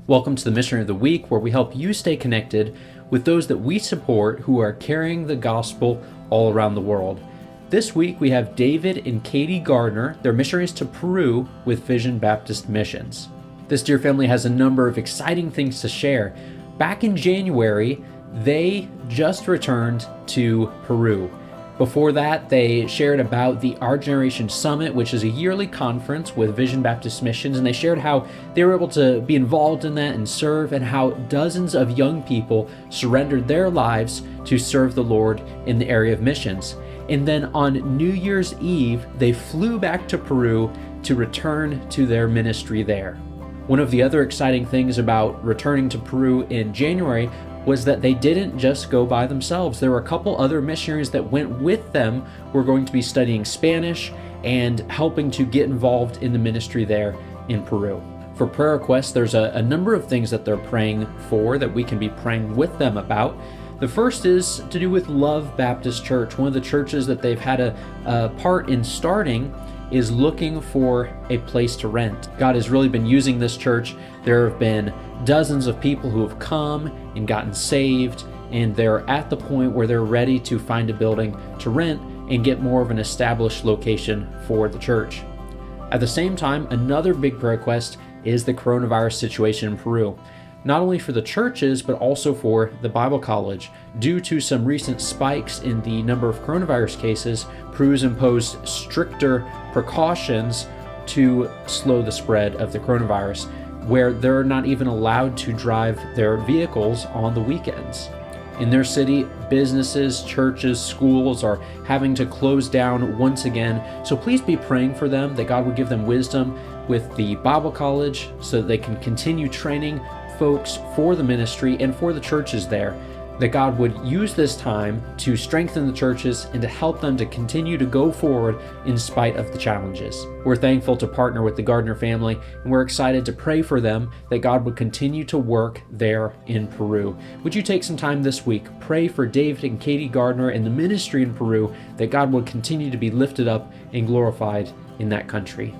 Welcome to the Missionary of the Week, where we help you stay connected with those that we support who are carrying the gospel all around the world. This week we have David and Katie Gardner. They're missionaries to Peru with Vision Baptist Missions. This dear family has a number of exciting things to share. Back in January, they just returned to Peru. Before that, they shared about the Our Generation Summit, which is a yearly conference with Vision Baptist Missions, and they shared how they were able to be involved in that and serve, and how dozens of young people surrendered their lives to serve the Lord in the area of missions. And then on New Year's Eve, they flew back to Peru to return to their ministry there. One of the other exciting things about returning to Peru in January was that they didn't just go by themselves. There were a couple other missionaries that went with them who were going to be studying Spanish and helping to get involved in the ministry there in Peru. For prayer requests, there's a number of things that they're praying for that we can be praying with them about. The first is to do with Love Baptist Church. One of the churches that they've had a part in starting is looking for a place to rent. God has really been using this church. There have been dozens of people who have come and gotten saved, and they're at the point where they're ready to find a building to rent and get more of an established location for the church. At the same time, another big prayer request is the coronavirus situation in Peru. Not only for the churches, but also for the Bible College. Due to some recent spikes in the number of coronavirus cases, Peru's imposed stricter precautions to slow the spread of the coronavirus, where they're not even allowed to drive their vehicles on the weekends. In their city, businesses, churches, schools are having to close down once again. So please be praying for them, that God would give them wisdom with the Bible College so that they can continue training folks for the ministry and for the churches there, that God would use this time to strengthen the churches and to help them to continue to go forward in spite of the challenges. We're thankful to partner with the Gardner family, and we're excited to pray for them that God would continue to work there in Peru. Would you take some time this week, pray for David and Katie Gardner and the ministry in Peru, that God would continue to be lifted up and glorified in that country.